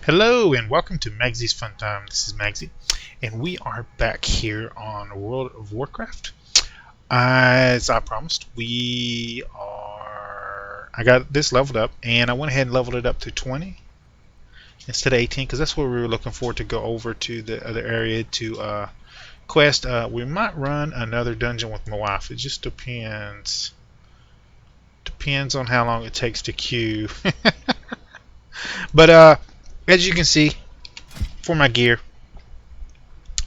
Hello and welcome to Maggie's Fun Time. This is Magzie, and we are back here on World of Warcraft. As I promised, we are. I got this leveled up, and I went ahead and leveled it up to 20 instead of 18 because that's where we were looking for to go over to the other area to quest. We might run another dungeon with my wife. It just depends. Depends on how long it takes to queue. But as you can see, for my gear,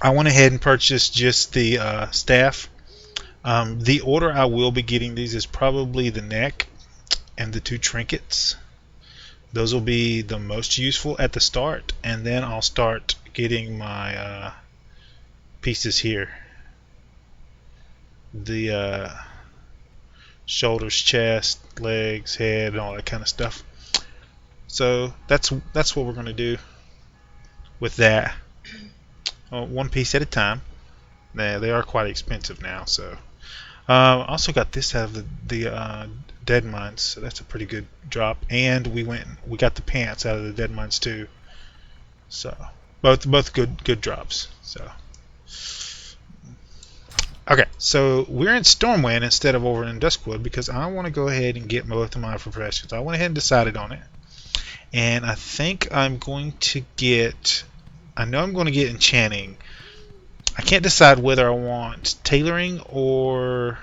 I went ahead and purchased just the staff. The order I will be getting these is probably the neck and the 2 trinkets. Those will be the most useful at the start, and then I'll start getting my pieces here. The shoulders, chest, legs, head, and all that kind of stuff. So that's what we're going to do with that. One piece at a time. They are quite expensive now, so. Also got this out of the dead mines, so that's a pretty good drop. And we got the pants out of the dead mines too. So both good drops. So okay, so we're in Stormwind instead of over in Duskwood because I want to go ahead and get both of my professions. I went ahead and decided on it, and I think I'm going to get. I know I'm going to get enchanting. I can't decide whether I want tailoring or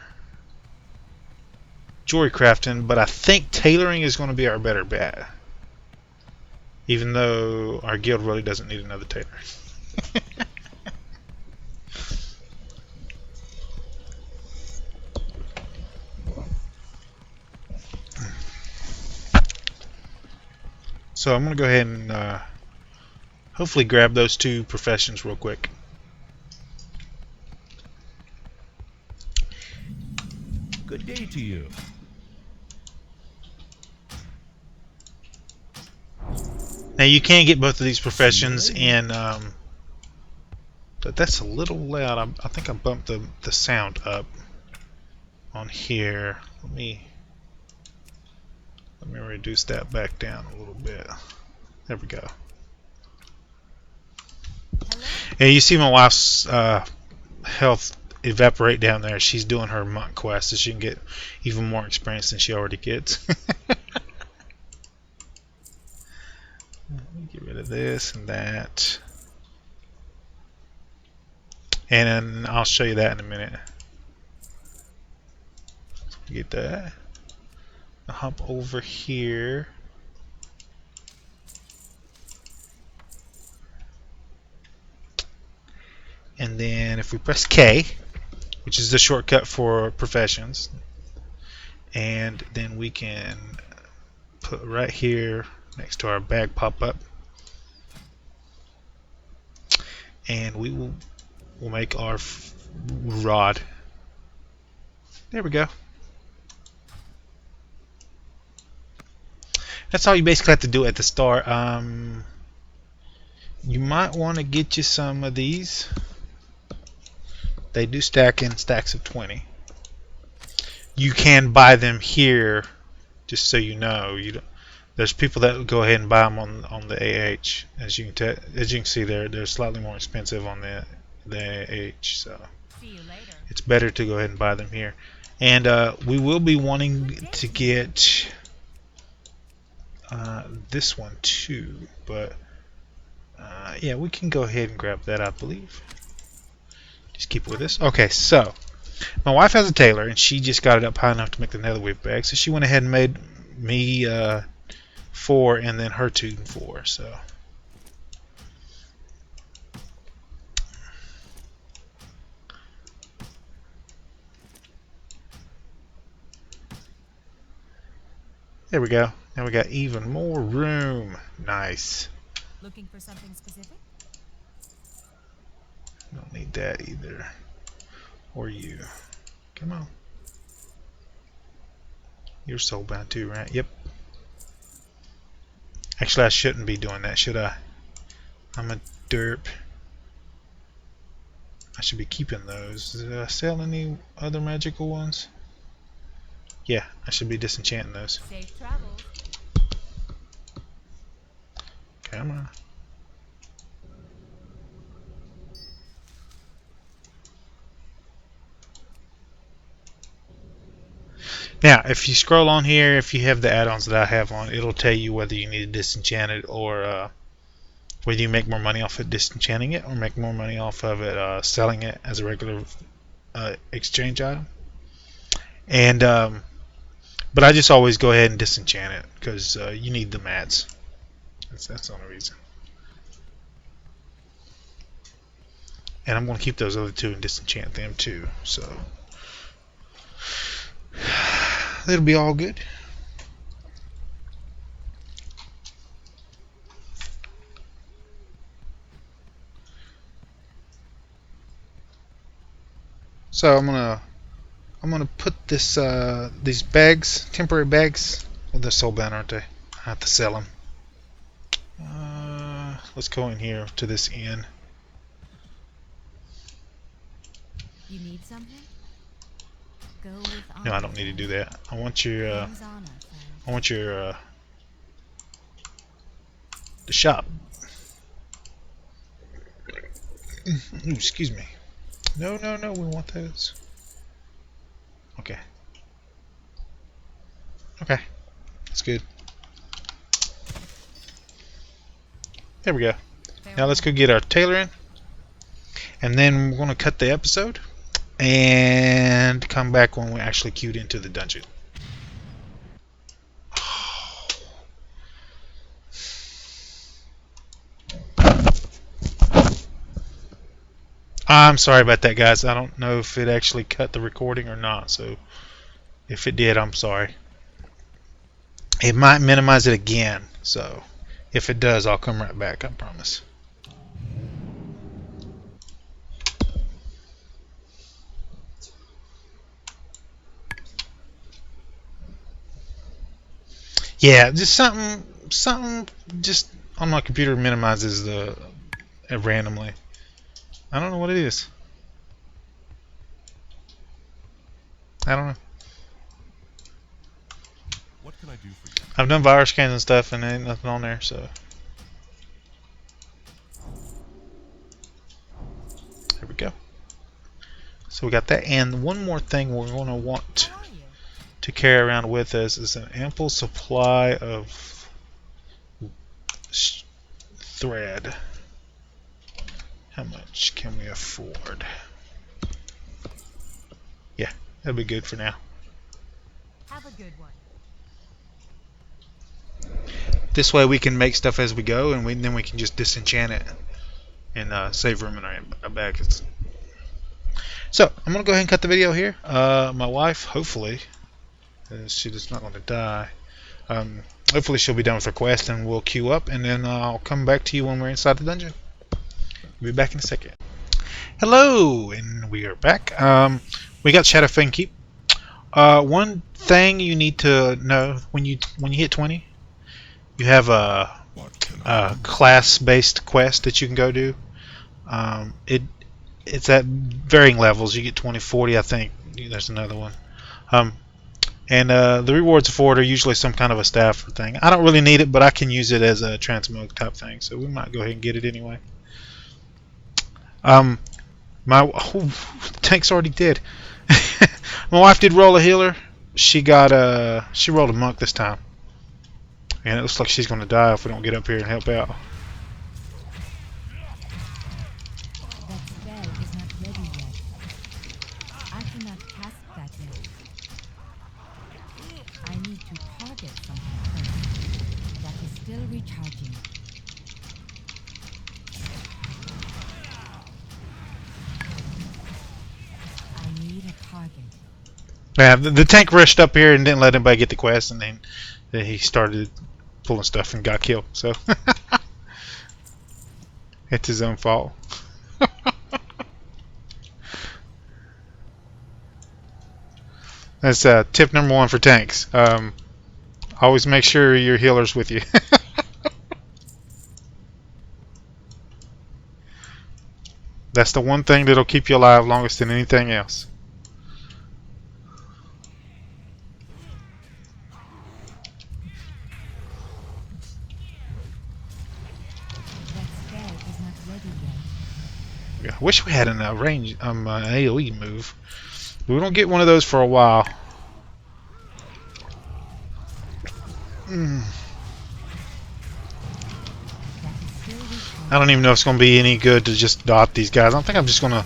jewelry crafting, but I think tailoring is going to be our better bet. Even though our guild really doesn't need another tailor. So I'm going to go ahead and hopefully grab those 2 professions real quick. Good day to you. Now you can get both of these professions in, but that's a little loud. I think I bumped the sound up on here. Let me reduce that back down a little bit. There we go. Yeah, you see my wife's health evaporate down there. She's doing her monk quest so she can get even more experience than she already gets. Get rid of this and that, and then I'll show you that in a minute. Get that. I'll hop over here. And then if we press K, which is the shortcut for professions, and then we can put right here next to our bag pop-up, and we'll make our rod. There we go. That's all you basically have to do at the start. You might want to get you some of these. They do stack in stacks of 20. You can buy them here, just so you know. There's people that go ahead and buy them on the AH. As you can see, they're slightly more expensive on the AH. So it's better to go ahead and buy them here. And we will be wanting to get this one too, but yeah, we can go ahead and grab that, I believe. Just keep it with us. Okay, so my wife has a tailor, and she just got it up high enough to make the netherweave bag, so she went ahead and made me 4 and then her 2 and 4. So there we go. Now we got even more room. Nice. Looking for something specific? Don't need that either. Or you. Come on. You're soulbound too, right? Yep. Actually, I shouldn't be doing that, should I? I'm a derp. I should be keeping those. Did I sell any other magical ones? Yeah, I should be disenchanting those. Safe travels. Come on. Now, if you scroll on here, if you have the add-ons that I have on, it'll tell you whether you need to disenchant it or whether you make more money off of disenchanting it or make more money off of it selling it as a regular exchange item. And but I just always go ahead and disenchant it because you need the mats. That's the only reason. And I'm going to keep those other two and disenchant them too. So it'll be all good. So I'm gonna put this these bags, temporary bags. Well, they're soulbound, aren't they? I have to sell them. Let's go in here to this inn. You need something? Go with honor. No, I don't need to do that. I want your Things honor, friend. I want your the shop. Ooh, excuse me. No, no, no. We want those. Okay. Okay. That's good. There we go. Now let's go get our tailor in. And then we're going to cut the episode. And come back when we actually queued into the dungeon. I'm sorry about that, guys. I don't know if it actually cut the recording or not. So if it did, I'm sorry. It might minimize it again. So if it does, I'll come right back. I promise. Yeah, just something just on my computer minimizes the randomly. I don't know what it is. I don't know. What can I do for you? I've done virus scans and stuff, and there ain't nothing on there, so. There we go. So we got that, and one more thing we're going to want How are you? to carry around with us is an ample supply of thread. How much can we afford? Yeah, that'll be good for now. Have a good one. This way we can make stuff as we go, and then we can just disenchant it and save room in our bags. So I'm gonna go ahead and cut the video here. My wife, hopefully, she's not gonna die. Hopefully she'll be done with her quest, and we'll queue up, and then I'll come back to you when we're inside the dungeon. We'll be back in a second. Hello, and we are back. We got Shadowfang Keep. One thing you need to know when you hit 20, you have a class-based quest that you can go do. It's at varying levels. You get 20, 40, I think. There's another one. And the rewards for it are usually some kind of a staff thing. I don't really need it, but I can use it as a transmog type thing, so we might go ahead and get it anyway. Tank's already dead. My wife did roll a healer. She rolled a monk this time, and it looks like she's going to die if we don't get up here and help out. That spell is not ready yet. I cannot cast that yet. I need to target something first. That is still recharging. I need a target. Yeah, the tank rushed up here and didn't let anybody get the quest, and then he started pulling stuff and got killed. So it's his own fault. That's tip number 1 for tanks. Always make sure your healer's with you. That's the one thing that'll keep you alive longest than anything else. I wish we had an range AoE move. We don't get one of those for a while. I don't even know if it's going to be any good to just dot these guys. I think I'm just going to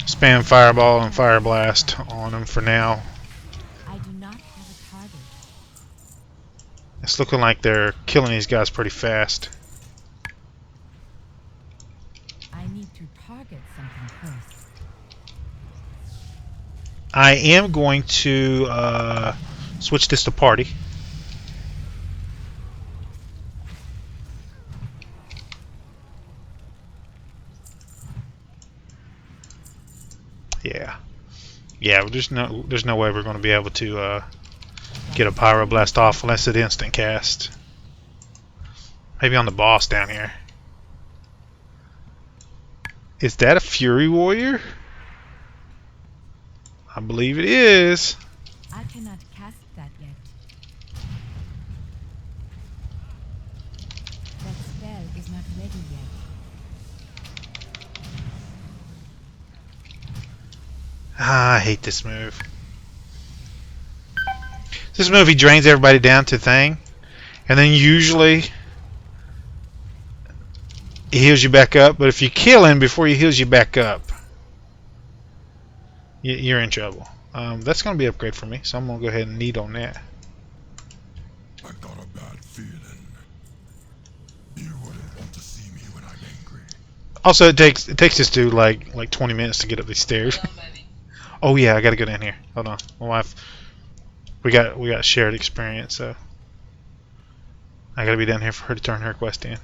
spam Fireball and Fire Blast on them for now. I do not have a target. It's looking like they're killing these guys pretty fast. I need to target something first. I am going to switch this to party. Yeah. There's no way we're going to be able to get a Pyroblast off unless it instant cast. Maybe on the boss down here. Is that a Fury Warrior? I believe it is. I cannot cast that yet. That spell is not ready yet. I hate this move. This move, he drains everybody down to thing, and then usually he heals you back up. But if you kill him before he heals you back up, you're in trouble. That's going to be an upgrade for me, so I'm going to go ahead and need on that. I got a bad feeling. You wouldn't want to see me when I'm angry. Also, it takes this dude like 20 minutes to get up these stairs. Oh yeah, I gotta go down here. Hold on, my wife. We got shared experience, so I gotta be down here for her to turn her quest in.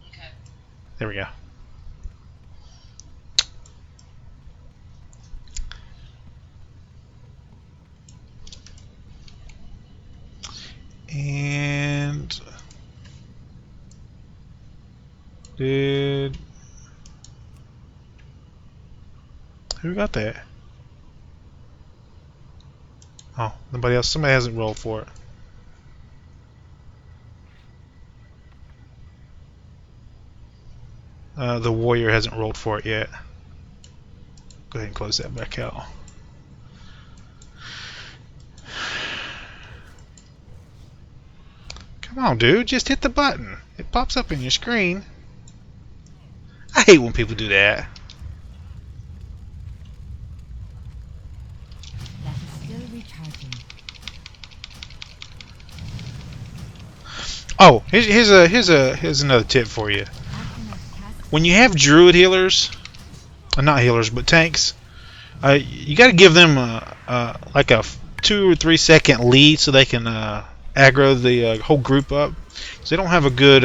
Okay. There we go. And who got that? Oh, nobody else. Somebody hasn't rolled for it. The warrior hasn't rolled for it yet. Go ahead and close that back out. Come on, dude. Just hit the button. It pops up in your screen. I hate when people do that. That is still recharging. Oh, here's another tip for you. I cannot cast. When you have druid healers, not healers but tanks, you got to give them like a 2 or 3 second lead so they can aggro the whole group up. So they don't have a good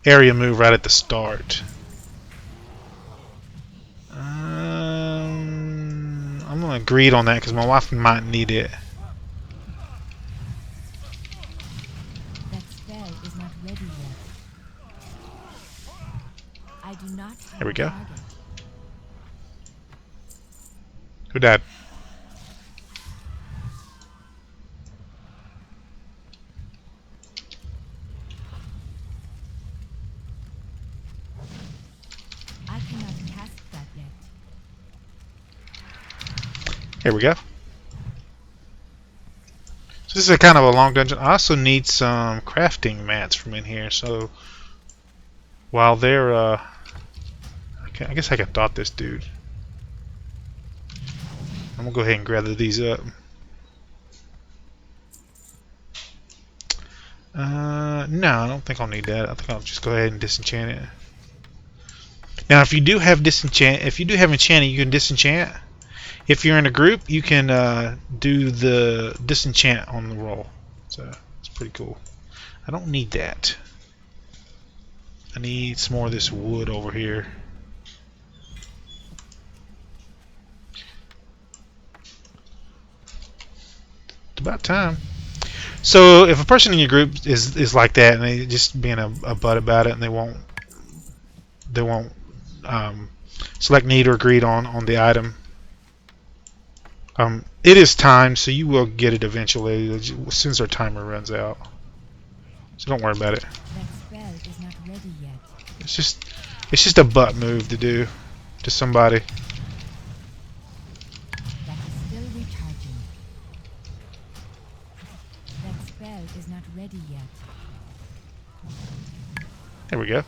area move right at the start. I'm gonna agree on that because my wife might need it. That spell is not ready yet. I do not have Here we a go. target. Who died? I cannot cast that yet. Here we go. So this is a kind of a long dungeon. I also need some crafting mats from in here. So while they're, I guess I can dot this dude. I'm gonna go ahead and gather these up. No, I don't think I'll need that. I think I'll just go ahead and disenchant it. Now, if you do have enchanting, you can disenchant. If you're in a group, you can do the disenchant on the roll. So it's pretty cool. I don't need that. I need some more of this wood over here. It's about time. So if a person in your group is like that and they just being a butt about it and they won't select need or agreed on the item, it is timed, so you will get it eventually as soon as our timer runs out. So don't worry about it. That spell is not ready yet. It's just a butt move to do to somebody. That is still recharging. That spell is not ready yet. There we go.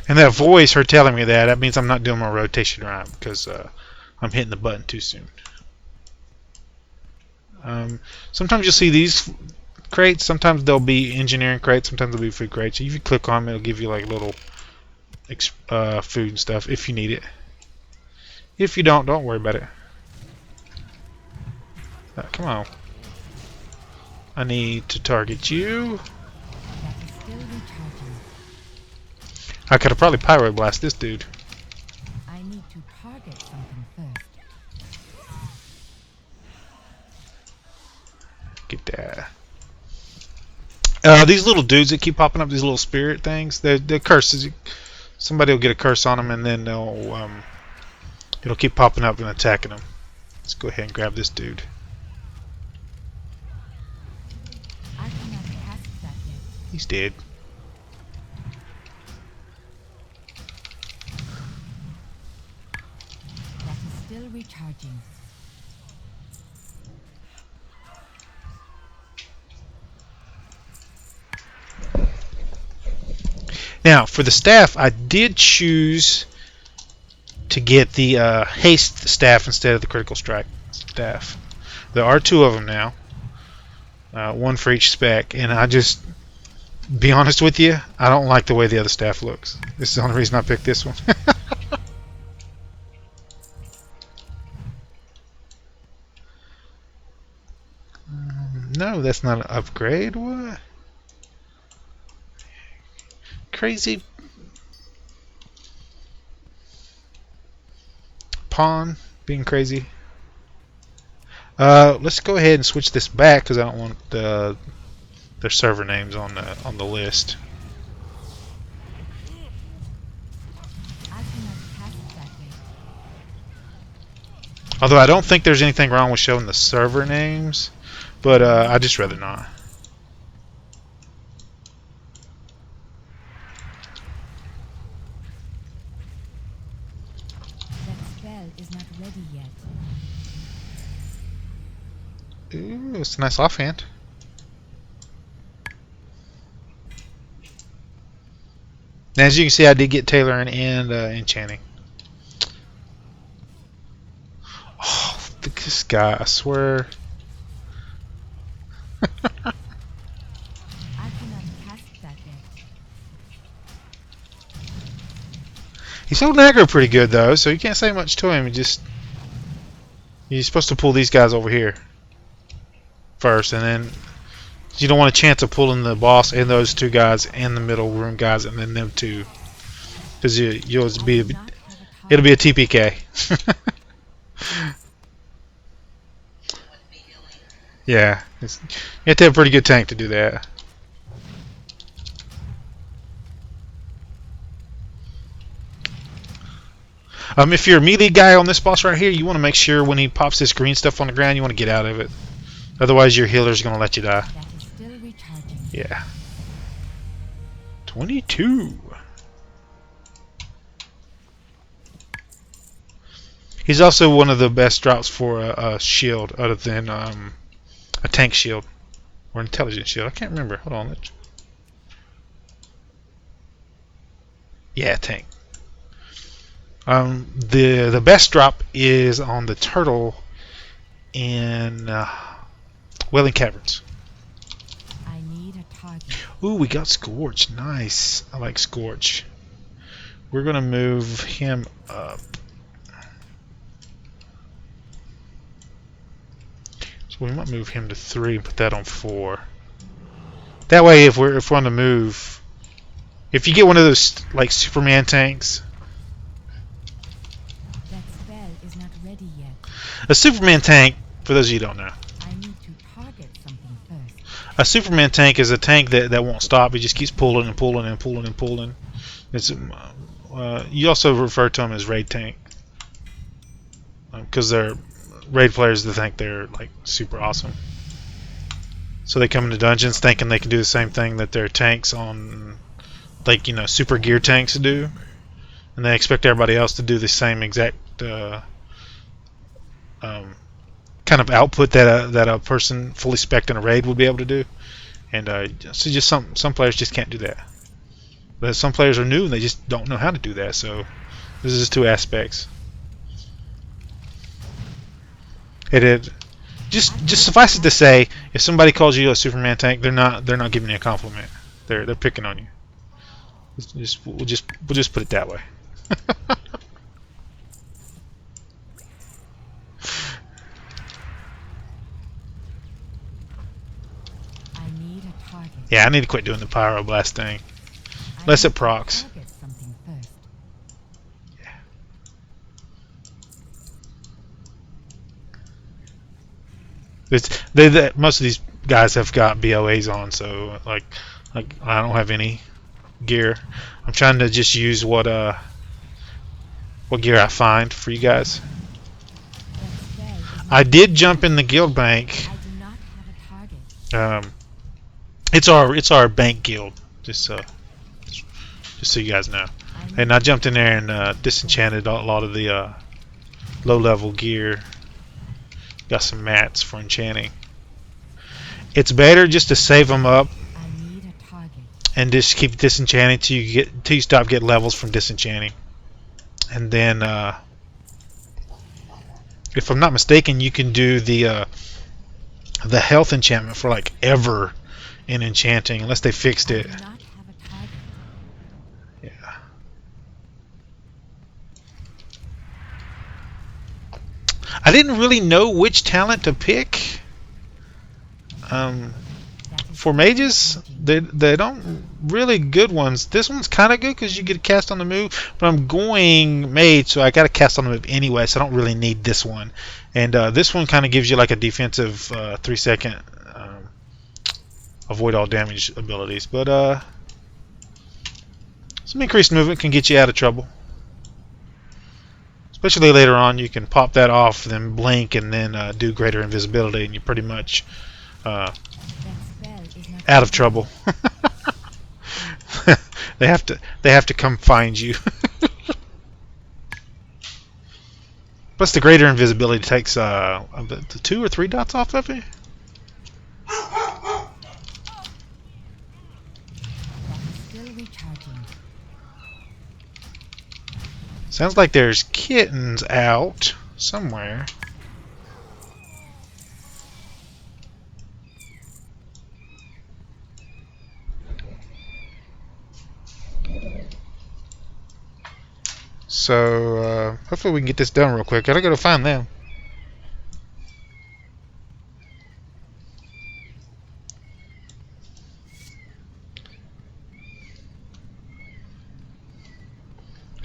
And that voice, her telling me that means I'm not doing my rotation right because I'm hitting the button too soon. Sometimes you'll see these crates. Sometimes they'll be engineering crates. Sometimes they'll be food crates. So if you click on them, it'll give you like little food and stuff if you need it. If you don't worry about it. Come on. I need to target you. That is still recharging. I could have probably pyro blast this dude. I need to target something first. Get that. These little dudes that keep popping up, these little spirit things, they're curses. Somebody will get a curse on them, and then it'll keep popping up and attacking them. Let's go ahead and grab this dude. I cannot cast that yet. He's dead. That is still recharging. Now, for the staff, I did choose to get the haste staff instead of the critical strike staff. There are two of them now, one for each spec, and I just, be honest with you, I don't like the way the other staff looks. This is the only reason I picked this one. No, that's not an upgrade. What? Crazy pawn being crazy. Let's go ahead and switch this back because I don't want their server names on the list. I cannot cast that yet. Although I don't think there's anything wrong with showing the server names, but I'd just rather not. That spell is not ready yet. Ooh, it's a nice offhand. Now, as you can see, I did get tailoring and enchanting. Oh, this guy, I swear. I cannot cast that yet. He's holding aggro pretty good though, so you can't say much to him. You're supposed to pull these guys over here first, and then you don't want a chance of pulling the boss and those two guys and the middle room guys and then them two, because it'll be a TPK. Yeah, you have to have a pretty good tank to do that. If you're a melee guy on this boss right here, you want to make sure when he pops this green stuff on the ground, you want to get out of it. Otherwise, your healer's going to let you die. That is still recharging. Yeah. 22. He's also one of the best drops for a shield, other than a tank shield or intelligent shield. I can't remember. Hold on. Yeah, tank. The best drop is on the turtle in Wailing Caverns. I need a target. Ooh, we got Scorch. Nice. I like Scorch. We're gonna move him up. So we might move him to 3 and put that on 4. That way, if we're on the move, if you get one of those like Superman tanks. That spell is not ready yet. A Superman tank, for those of you who don't know, I need to target something first. a Superman tank is a tank that won't stop. It just keeps pulling and pulling and pulling and pulling. It's you also refer to them as raid tank because they're raid players that think they're like super awesome. So they come into dungeons thinking they can do the same thing that their tanks on, like, you know, super gear tanks do, and they expect everybody else to do the same exact kind of output that a person fully spec'd in a raid would be able to do. And so just some players just can't do that. But some players are new and they just don't know how to do that. So this is two aspects. It just suffice it to say, if somebody calls you a Superman tank, they're not giving you a compliment. They're picking on you. We'll just put it that way. I need a target. Yeah, I need to quit doing the pyroblast thing. Unless it procs. Target something first. Most of these guys have got BOAs on, so like I don't have any gear. I'm trying to just use what gear I find for you guys. That spell is I did jump in the guild bank. I do not have a target. It's our bank guild, just so you guys know. And I jumped in there and disenchanted a lot of the low-level gear. Got some mats for enchanting. It's better just to save them up I need a target. and just keep disenchanting till you stop getting levels from disenchanting. And then, if I'm not mistaken, you can do the health enchantment for like ever in enchanting, unless they fixed I it. do not have a target. Yeah. I didn't really know which talent to pick. That is For mages, they don't really good ones. This one's kind of good because you get a cast on the move, but I'm going mage, so I got to cast on the move anyway, so I don't really need this one. And this one kind of gives you like a defensive 3-second avoid all damage abilities, but some increased movement can get you out of trouble. Especially later on, you can pop that off, then blink, and then do greater invisibility, and you're pretty much that spell is not out of trouble. they have to come find you. Plus, the greater invisibility takes the 2 or 3 dots off of it. that is still recharging. Sounds like there's kittens out somewhere. So hopefully we can get this done real quick. Gotta go to find them.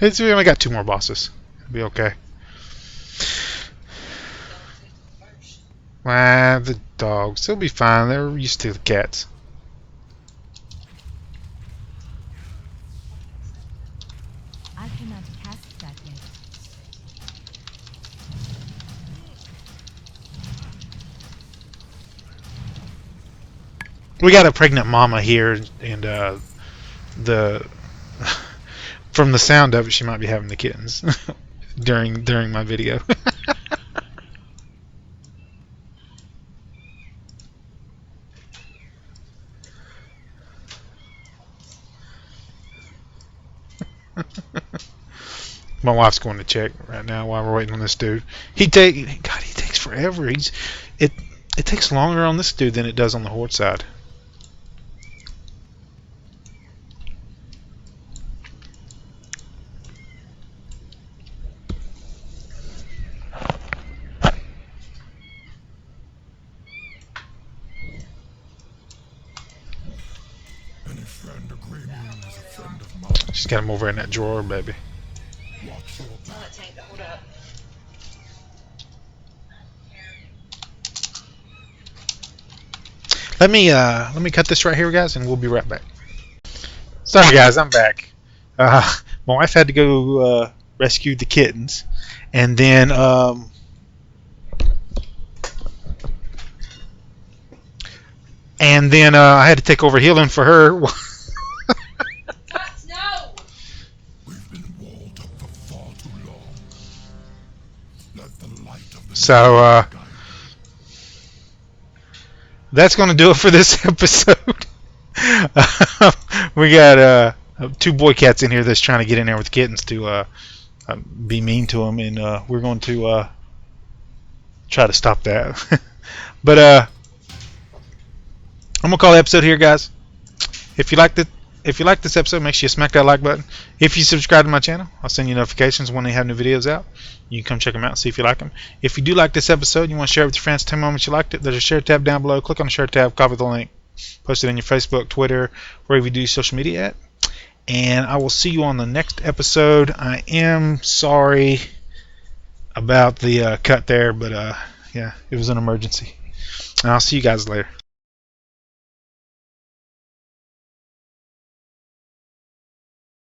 We only got 2 more bosses. It'll be okay. The dogs. They'll be fine. They're used to the cats. I cannot cast that yet. We got a pregnant mama here, and the from the sound of it, she might be having the kittens during my video. My wife's going to check right now while we're waiting on this dude. He takes forever. It takes longer on this dude than it does on the horde side. Any friend of Grey Moon is a friend of mine. She's got him over in that drawer, baby. Watch your back. Hold up. Let me cut this right here, guys, and we'll be right back. Sorry, guys, I'm back. My wife had to go rescue the kittens, and then And then I had to take over healing for her. What? No! We've been walled up for far too long. Let the light of the So, guide us. that's going to do it for this episode. We got 2 boy cats in here that's trying to get in there with kittens to be mean to them, and we're going to try to stop that. But I'm gonna call the episode here, guys. If you liked this episode, make sure you smack that like button. If you subscribe to my channel, I'll send you notifications when they have new videos out. You can come check them out and see if you like them. If you do like this episode, you want to share it with your friends, 10 moments you liked it, there's a share tab down below. Click on the share tab, copy the link, post it on your Facebook, Twitter, wherever you do social media at. And I will see you on the next episode. I am sorry about the cut there, but yeah, it was an emergency. And I'll see you guys later.